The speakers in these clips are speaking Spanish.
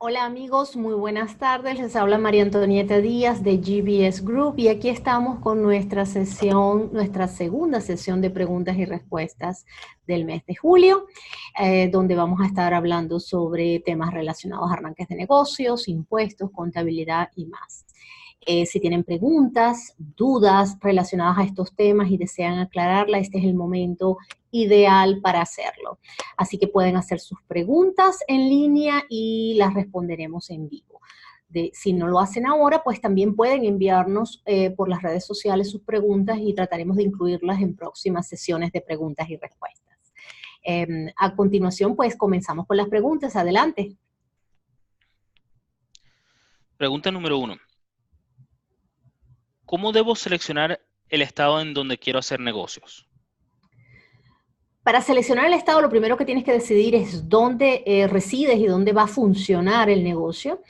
Hola amigos, muy buenas tardes. Les habla María Antonieta Díaz de GBS Group y aquí estamos con nuestra sesión, nuestra segunda sesión de preguntas y respuestas del mes de julio, donde vamos a estar hablando sobre temas relacionados a arranques de negocios, impuestos, contabilidad y más. Si tienen preguntas, dudas relacionadas a estos temas y desean aclararla, este es el momento ideal para hacerlo. Así que pueden hacer sus preguntas en línea y las responderemos en vivo. Si no lo hacen ahora, pues también pueden enviarnos por las redes sociales sus preguntas y trataremos de incluirlas en próximas sesiones de preguntas y respuestas. A continuación, pues comenzamos con las preguntas. Adelante. Pregunta número 1. ¿Cómo debo seleccionar el estado en donde quiero hacer negocios? Para seleccionar el estado, lo primero que tienes que decidir es dónde resides y dónde va a funcionar el negocio.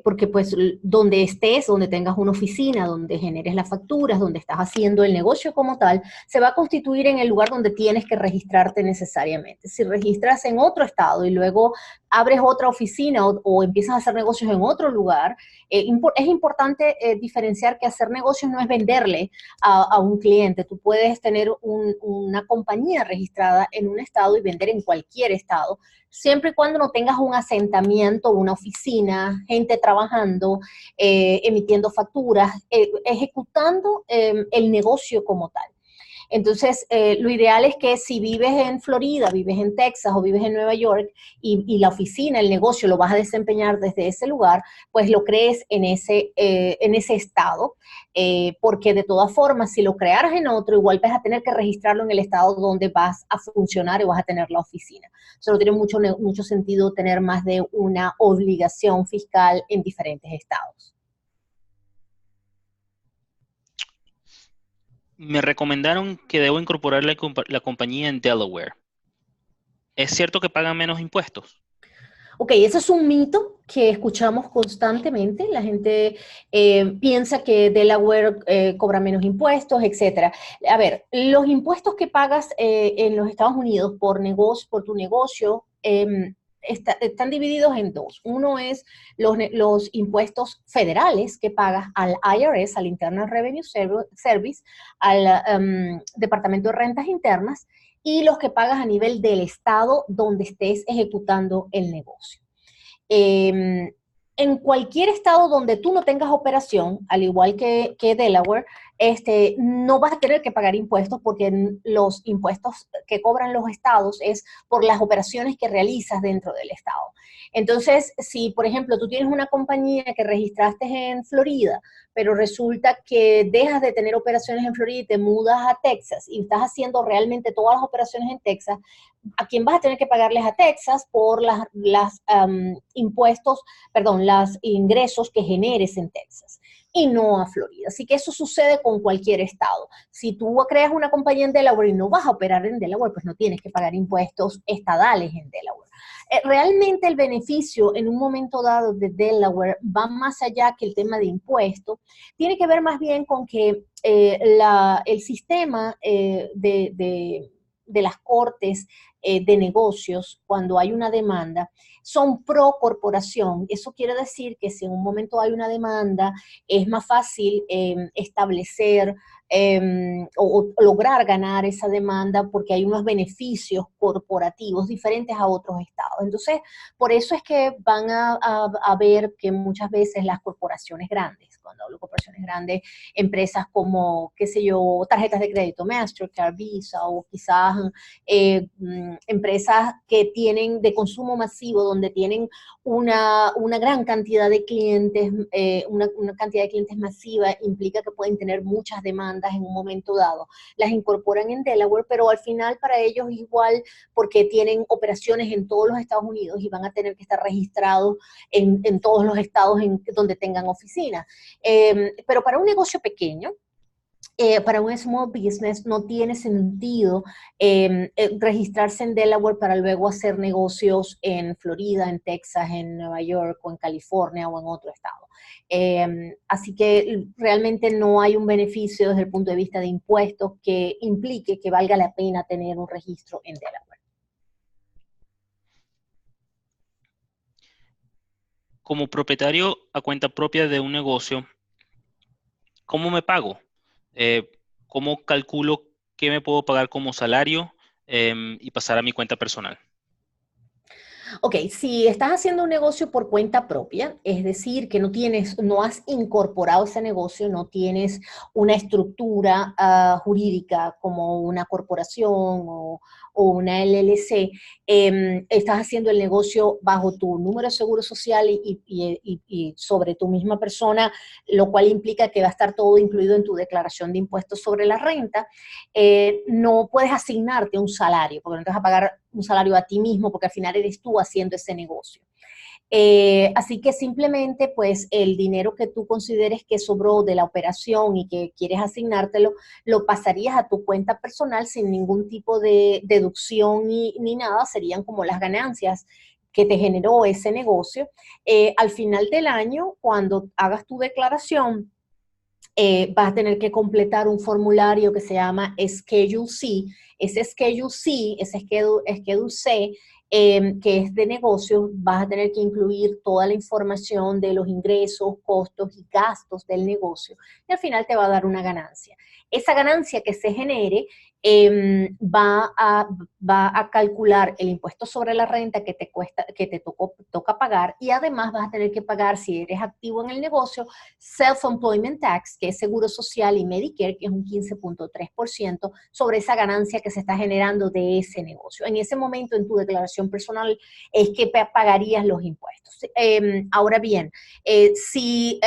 Porque pues donde estés, donde tengas una oficina, donde generes las facturas, donde estás haciendo el negocio como tal, se va a constituir en el lugar donde tienes que registrarte necesariamente. Si registras en otro estado y luego abres otra oficina o empiezas a hacer negocios en otro lugar, es importante diferenciar que hacer negocios no es venderle a un cliente. Tú puedes tener una compañía registrada en un estado y vender en cualquier estado, siempre y cuando no tengas un asentamiento, una oficina, gente trabajando, emitiendo facturas, ejecutando el negocio como tal. Entonces, lo ideal es que si vives en Florida, vives en Texas o vives en Nueva York y la oficina, el negocio lo vas a desempeñar desde ese lugar, pues lo crees en ese estado, porque de todas formas, si lo crearas en otro, igual vas a tener que registrarlo en el estado donde vas a funcionar y vas a tener la oficina. Solo tiene mucho sentido tener más de una obligación fiscal en diferentes estados. Me recomendaron que debo incorporar la compañía en Delaware. ¿Es cierto que pagan menos impuestos? Ok, ese es un mito que escuchamos constantemente. La gente piensa que Delaware cobra menos impuestos, etcétera. A ver, los impuestos que pagas en los Estados Unidos por tu negocio, están divididos en dos. Uno es los impuestos federales que pagas al IRS, al Internal Revenue Service, al Departamento de Rentas Internas, y los que pagas a nivel del estado donde estés ejecutando el negocio. Eh, en cualquier estado donde tú no tengas operación, al igual que Delaware, no vas a tener que pagar impuestos porque los impuestos que cobran los estados es por las operaciones que realizas dentro del estado. Entonces, si por ejemplo tú tienes una compañía que registraste en Florida, pero resulta que dejas de tener operaciones en Florida y te mudas a Texas y estás haciendo realmente todas las operaciones en Texas, a quien vas a tener que pagarles a Texas por impuestos, perdón, los ingresos que generes en Texas y no a Florida. Así que eso sucede con cualquier estado. Si tú creas una compañía en Delaware y no vas a operar en Delaware, pues no tienes que pagar impuestos estadales en Delaware. Realmente el beneficio en un momento dado de Delaware va más allá que el tema de impuestos. Tiene que ver más bien con que el sistema de las cortes de negocios, cuando hay una demanda, son pro corporación. Eso quiere decir que si en un momento hay una demanda, es más fácil establecer o lograr ganar esa demanda porque hay unos beneficios corporativos diferentes a otros estados. Entonces, por eso es que van a ver que muchas veces las corporaciones grandes, cuando hablo de corporaciones grandes, empresas como, qué sé yo, tarjetas de crédito, Mastercard, Visa, o quizás empresas que tienen de consumo masivo, donde tienen una gran cantidad de clientes, una cantidad de clientes masiva, implica que pueden tener muchas demandas en un momento dado. Las incorporan en Delaware, pero al final para ellos igual, porque tienen operaciones en todos los Estados Unidos y van a tener que estar registrados en todos los estados donde tengan oficinas. Pero para un negocio pequeño, para un small business no tiene sentido registrarse en Delaware para luego hacer negocios en Florida, en Texas, en Nueva York o en California o en otro estado. Así que realmente no hay un beneficio desde el punto de vista de impuestos que implique que valga la pena tener un registro en Delaware. como propietario a cuenta propia de un negocio, ¿cómo me pago? Eh, ¿Cómo calculo qué me puedo pagar como salario y pasar a mi cuenta personal? Ok, si estás haciendo un negocio por cuenta propia, es decir, que no has incorporado ese negocio, no tienes una estructura jurídica como una corporación o una LLC, estás haciendo el negocio bajo tu número de seguro social y sobre tu misma persona, lo cual implica que va a estar todo incluido en tu declaración de impuestos sobre la renta. No puedes asignarte un salario, porque no te vas a pagar un salario a ti mismo, porque al final eres tú haciendo ese negocio. Así que simplemente, pues, el dinero que tú consideres que sobró de la operación y que quieres asignártelo, lo pasarías a tu cuenta personal sin ningún tipo de deducción ni nada, serían como las ganancias que te generó ese negocio. Al final del año, cuando hagas tu declaración, vas a tener que completar un formulario que se llama Schedule C. Ese Schedule C, ese Schedule C, que es de negocios, vas a tener que incluir toda la información de los ingresos, costos y gastos del negocio. Y al final te va a dar una ganancia. Esa ganancia que se genere va a calcular el impuesto sobre la renta que toca pagar, y además vas a tener que pagar, si eres activo en el negocio, Self-Employment Tax, que es Seguro Social, y Medicare, que es un 15.3% sobre esa ganancia que se está generando de ese negocio. En ese momento, en tu declaración personal, es que pagarías los impuestos. Ahora bien, si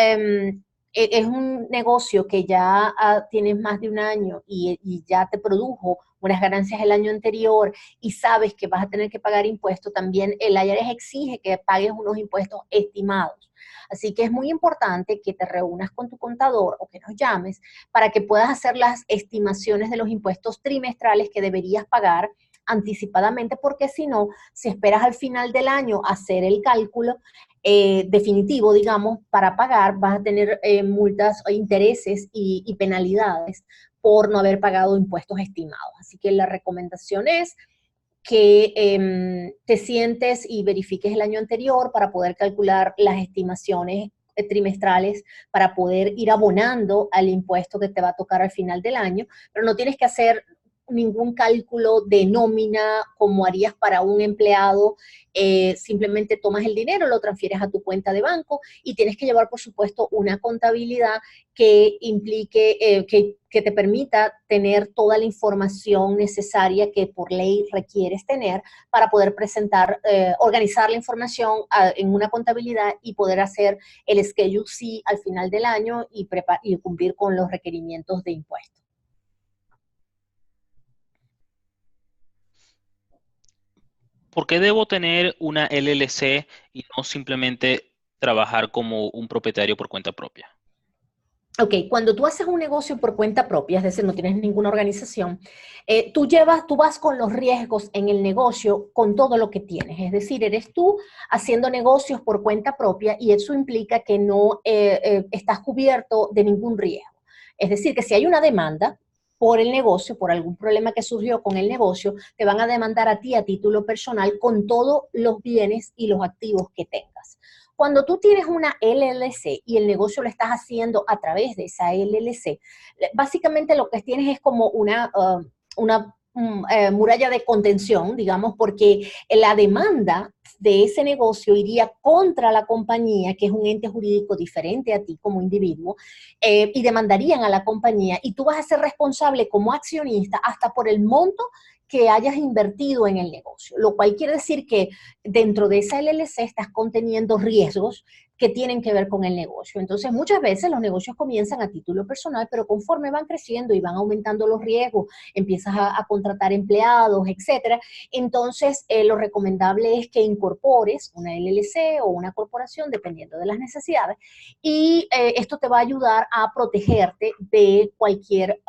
es un negocio que ya tienes más de un año y ya te produjo unas ganancias el año anterior y sabes que vas a tener que pagar impuestos, también el IRS exige que pagues unos impuestos estimados. Así que es muy importante que te reúnas con tu contador o que nos llames para que puedas hacer las estimaciones de los impuestos trimestrales que deberías pagar anticipadamente, porque si no, si esperas al final del año hacer el cálculo definitivo, digamos, para pagar, vas a tener multas, intereses y penalidades por no haber pagado impuestos estimados. Así que la recomendación es que te sientes y verifiques el año anterior para poder calcular las estimaciones trimestrales para poder ir abonando al impuesto que te va a tocar al final del año, pero no tienes que hacer ningún cálculo de nómina como harías para un empleado. Simplemente tomas el dinero, lo transfieres a tu cuenta de banco y tienes que llevar, por supuesto, una contabilidad que implique, que te permita tener toda la información necesaria que por ley requieres tener para poder presentar, organizar la información en una contabilidad y poder hacer el Schedule C al final del año y cumplir con los requerimientos de impuestos. ¿Por qué debo tener una LLC y no simplemente trabajar como un propietario por cuenta propia? Ok, cuando tú haces un negocio por cuenta propia, es decir, no tienes ninguna organización, tú vas con los riesgos en el negocio con todo lo que tienes. Es decir, eres tú haciendo negocios por cuenta propia y eso implica que no estás cubierto de ningún riesgo. Es decir, que si hay una demanda por el negocio, por algún problema que surgió con el negocio, te van a demandar a ti a título personal con todos los bienes y los activos que tengas. Cuando tú tienes una LLC y el negocio lo estás haciendo a través de esa LLC, básicamente lo que tienes es como una muralla de contención, digamos, porque la demanda de ese negocio iría contra la compañía, que es un ente jurídico diferente a ti como individuo, y demandarían a la compañía y tú vas a ser responsable como accionista hasta por el monto que hayas invertido en el negocio, lo cual quiere decir que dentro de esa LLC estás conteniendo riesgos que tienen que ver con el negocio. Entonces, muchas veces los negocios comienzan a título personal, pero conforme van creciendo y van aumentando los riesgos, empiezas a contratar empleados, etcétera. Entonces, lo recomendable es que incorpores una LLC o una corporación, dependiendo de las necesidades, y esto te va a ayudar a protegerte de cualquier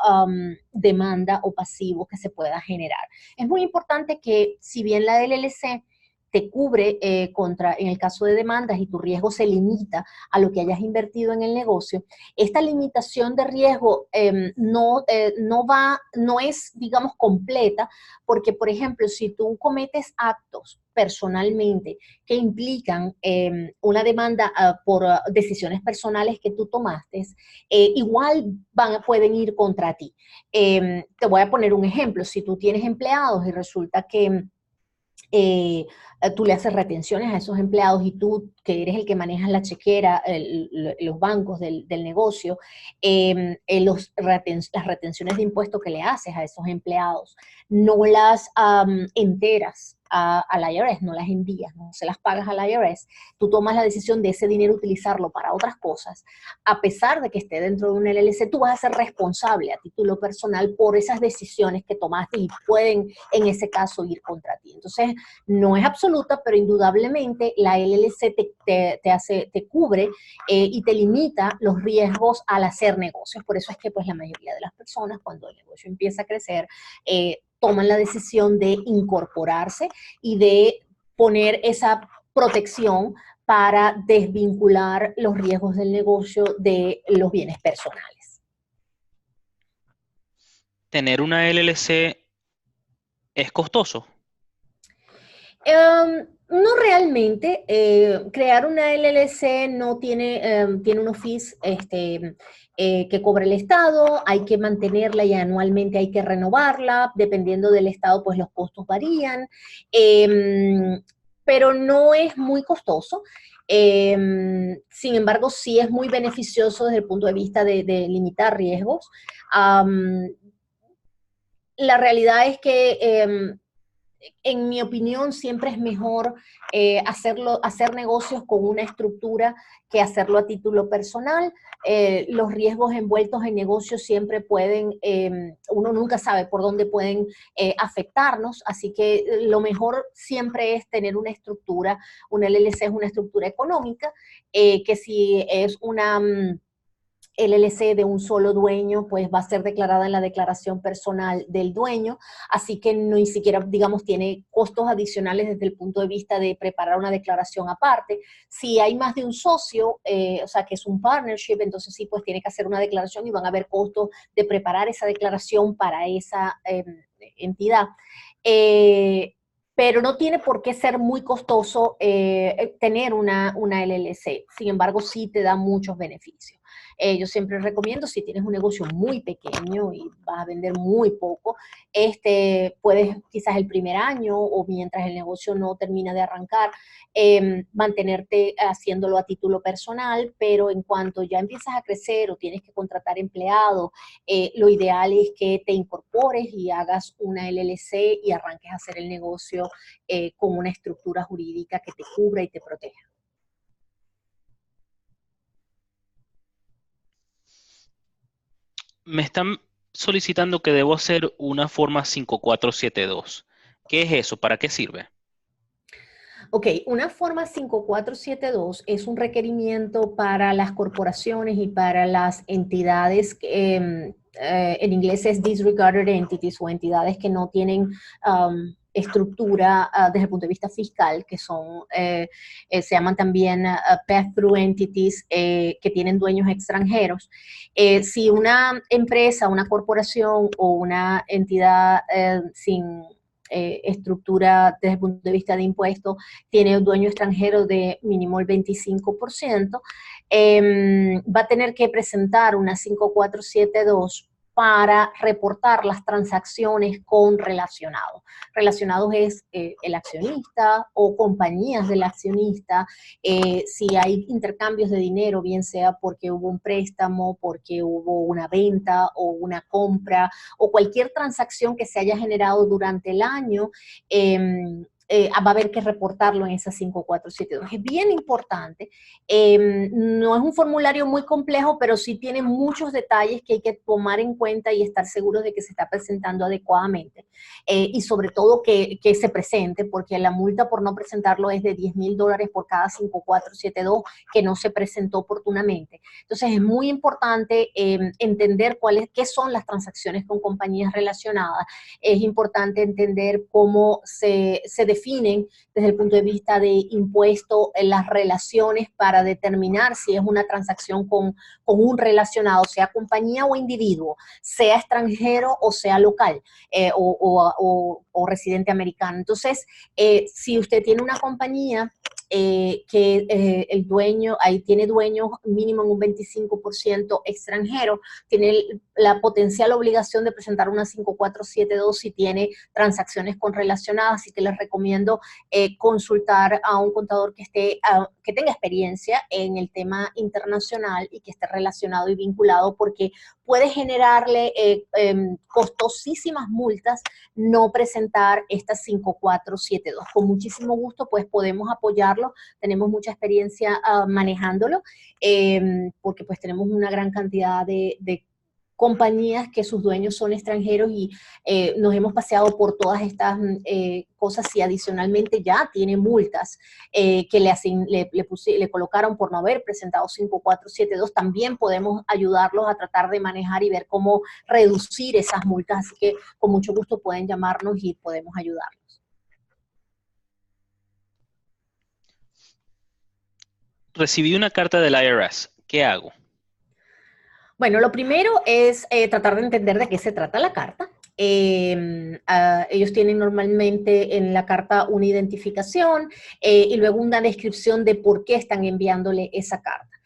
demanda o pasivo que se pueda generar. Es muy importante que, si bien la LLC te cubre en el caso de demandas y tu riesgo se limita a lo que hayas invertido en el negocio, esta limitación de riesgo no es, digamos, completa, porque, por ejemplo, si tú cometes actos personalmente que implican una demanda por decisiones personales que tú tomaste, igual pueden ir contra ti. Te voy a poner un ejemplo. Si tú tienes empleados y resulta que tú le haces retenciones a esos empleados y tú, que eres el que manejas la chequera, los bancos del negocio, las retenciones de impuestos que le haces a esos empleados, no las enteras al IRS, no las envías, no se las pagas al IRS, tú tomas la decisión de ese dinero utilizarlo para otras cosas, a pesar de que esté dentro de un LLC, tú vas a ser responsable a título personal por esas decisiones que tomaste y pueden en ese caso ir contra ti. Entonces, no es absoluta, pero indudablemente la LLC te cubre y te limita los riesgos al hacer negocios. Por eso es que pues la mayoría de las personas cuando el negocio empieza a crecer toman la decisión de incorporarse y de poner esa protección para desvincular los riesgos del negocio de los bienes personales. ¿Tener una LLC es costoso? No realmente. Crear una LLC no tiene unos fees que cobra el Estado, hay que mantenerla y anualmente hay que renovarla, dependiendo del Estado, pues los costos varían, pero no es muy costoso. Sin embargo, sí es muy beneficioso desde el punto de vista de limitar riesgos. La realidad es que en mi opinión, siempre es mejor hacer negocios con una estructura que hacerlo a título personal. Los riesgos envueltos en negocios siempre pueden, uno nunca sabe por dónde pueden afectarnos, así que lo mejor siempre es tener una estructura. Una LLC es una estructura económica, que si es una LLC de un solo dueño, pues va a ser declarada en la declaración personal del dueño, así que no ni siquiera, digamos, tiene costos adicionales desde el punto de vista de preparar una declaración aparte. Si hay más de un socio, o sea, que es un partnership, entonces sí, pues tiene que hacer una declaración y van a haber costos de preparar esa declaración para esa entidad. Pero no tiene por qué ser muy costoso tener una LLC. Sin embargo, sí te da muchos beneficios. Yo siempre recomiendo, si tienes un negocio muy pequeño y vas a vender muy poco, puedes quizás el primer año o mientras el negocio no termina de arrancar, mantenerte haciéndolo a título personal, pero en cuanto ya empiezas a crecer o tienes que contratar empleados, lo ideal es que te incorpores y hagas una LLC y arranques a hacer el negocio con una estructura jurídica que te cubra y te proteja. Me están solicitando que debo hacer una forma 5472. ¿Qué es eso? ¿Para qué sirve? Ok, una forma 5472 es un requerimiento para las corporaciones y para las entidades, en inglés es disregarded entities o entidades que no tienen estructura desde el punto de vista fiscal, que son, se llaman también pass-through entities, que tienen dueños extranjeros. Si una empresa, una corporación o una entidad sin estructura desde el punto de vista de impuestos, tiene un dueño extranjero de mínimo el 25%, va a tener que presentar una 5472 para reportar las transacciones con relacionados. Relacionados es el accionista o compañías del accionista, si hay intercambios de dinero, bien sea porque hubo un préstamo, porque hubo una venta o una compra, o cualquier transacción que se haya generado durante el año, va a haber que reportarlo en esa 5472. Es bien importante. No es un formulario muy complejo, pero sí tiene muchos detalles que hay que tomar en cuenta y estar seguros de que se está presentando adecuadamente. Y sobre todo que se presente, porque la multa por no presentarlo es de $10,000 por cada 5472 que no se presentó oportunamente. Entonces es muy importante entender qué son las transacciones con compañías relacionadas. Es importante entender cómo se define definen desde el punto de vista de impuesto las relaciones para determinar si es una transacción con un relacionado, sea compañía o individuo, sea extranjero o sea local, o residente americano. Entonces, si usted tiene una compañía el dueño, ahí tiene dueños mínimo en un 25% extranjero, tiene la potencial obligación de presentar una 5472 si tiene transacciones con relacionadas, así que les recomiendo consultar a un contador que tenga experiencia en el tema internacional y que esté relacionado y vinculado, porque puede generarle costosísimas multas no presentar estas 5472. Con muchísimo gusto, pues podemos apoyarlo. Tenemos mucha experiencia manejándolo, porque pues tenemos una gran cantidad de compañías que sus dueños son extranjeros y nos hemos paseado por todas estas cosas y adicionalmente ya tiene multas que le colocaron por no haber presentado 5472. También podemos ayudarlos a tratar de manejar y ver cómo reducir esas multas, así que con mucho gusto pueden llamarnos y podemos ayudarlos. Recibí una carta del IRS. ¿Qué hago? Bueno, lo primero es tratar de entender de qué se trata la carta. Ellos tienen normalmente en la carta una identificación y luego una descripción de por qué están enviándole esa carta.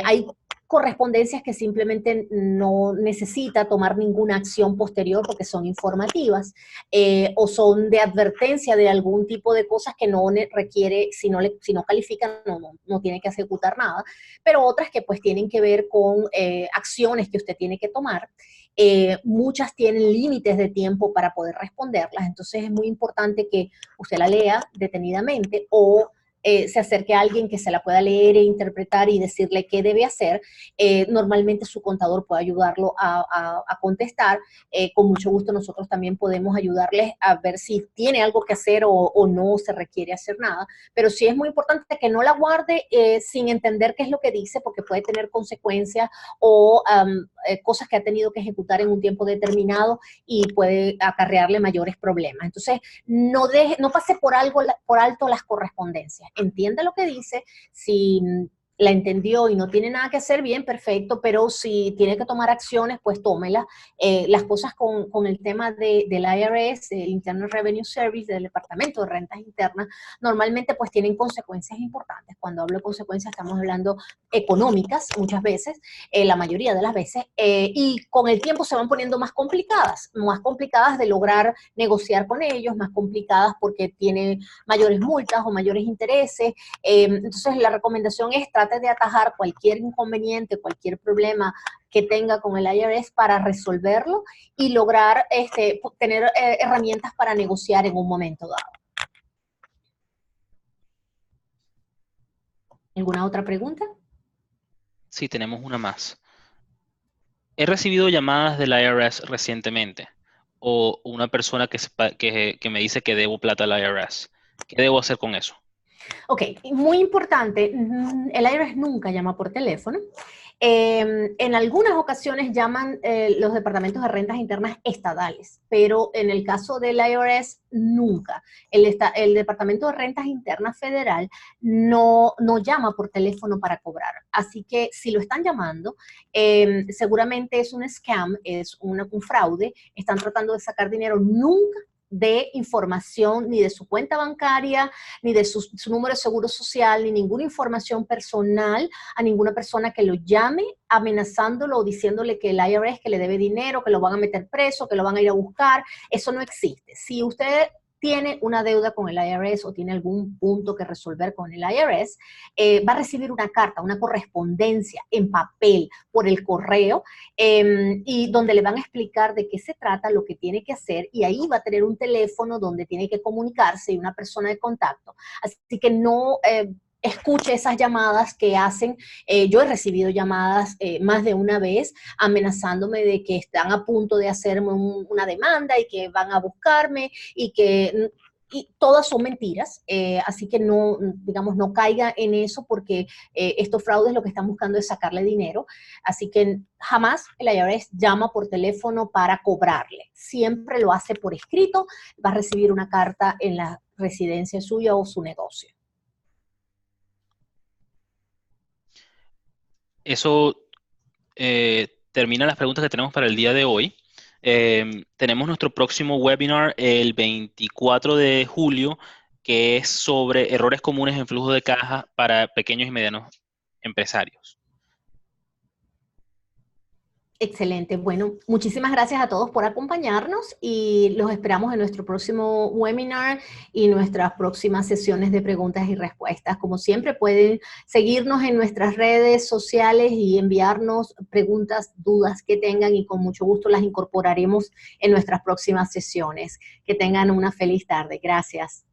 Hay correspondencias que simplemente no necesita tomar ninguna acción posterior porque son informativas o son de advertencia de algún tipo de cosas que no requiere, si no califican, no tiene que ejecutar nada, pero otras que pues tienen que ver con acciones que usted tiene que tomar. Muchas tienen límites de tiempo para poder responderlas, entonces es muy importante que usted la lea detenidamente o se acerque a alguien que se la pueda leer e interpretar y decirle qué debe hacer. Normalmente su contador puede ayudarlo a contestar. Con mucho gusto nosotros también podemos ayudarles a ver si tiene algo que hacer o no se requiere hacer nada. Pero sí es muy importante que no la guarde sin entender qué es lo que dice, porque puede tener consecuencias o cosas que ha tenido que ejecutar en un tiempo determinado y puede acarrearle mayores problemas. Entonces, no pase por alto las correspondencias. Entienda lo que dice, si la entendió y no tiene nada que hacer, bien, perfecto, pero si tiene que tomar acciones, pues tómela. Las cosas con el tema del IRS, el Internal Revenue Service, del Departamento de Rentas Internas, normalmente pues tienen consecuencias importantes. Cuando hablo de consecuencias estamos hablando económicas muchas veces, la mayoría de las veces, y con el tiempo se van poniendo más complicadas de lograr negociar con ellos, más complicadas porque tiene mayores multas o mayores intereses. Entonces la recomendación es trate de atajar cualquier inconveniente, cualquier problema que tenga con el IRS para resolverlo y lograr tener herramientas para negociar en un momento dado. ¿Alguna otra pregunta? Sí, tenemos una más. He recibido llamadas del IRS recientemente o una persona que me dice que debo plata al IRS. ¿Qué debo hacer con eso? Ok, muy importante, el IRS nunca llama por teléfono. En algunas ocasiones llaman los departamentos de rentas internas estadales, pero en el caso del IRS, nunca. El Departamento de Rentas Internas Federal no llama por teléfono para cobrar. Así que si lo están llamando, seguramente es un scam, es un fraude, están tratando de sacar dinero. Nunca de información ni de su cuenta bancaria, ni de su número de seguro social, ni ninguna información personal a ninguna persona que lo llame amenazándolo o diciéndole que el IRS que le debe dinero, que lo van a meter preso, que lo van a ir a buscar. Eso no existe. Si usted tiene una deuda con el IRS o tiene algún punto que resolver con el IRS, va a recibir una carta, una correspondencia en papel por el correo y donde le van a explicar de qué se trata, lo que tiene que hacer, y ahí va a tener un teléfono donde tiene que comunicarse y una persona de contacto. Así que no escuche esas llamadas que hacen. Yo he recibido llamadas más de una vez amenazándome de que están a punto de hacerme una demanda y que van a buscarme y todas son mentiras, así que no, digamos, no caiga en eso porque estos fraudes lo que están buscando es sacarle dinero, así que jamás el IRS llama por teléfono para cobrarle, siempre lo hace por escrito, va a recibir una carta en la residencia suya o su negocio. Eso termina las preguntas que tenemos para el día de hoy. Tenemos nuestro próximo webinar el 24 de julio, que es sobre errores comunes en flujo de caja para pequeños y medianos empresarios. Excelente. Bueno, muchísimas gracias a todos por acompañarnos y los esperamos en nuestro próximo webinar y nuestras próximas sesiones de preguntas y respuestas. Como siempre, pueden seguirnos en nuestras redes sociales y enviarnos preguntas, dudas que tengan y con mucho gusto las incorporaremos en nuestras próximas sesiones. Que tengan una feliz tarde. Gracias.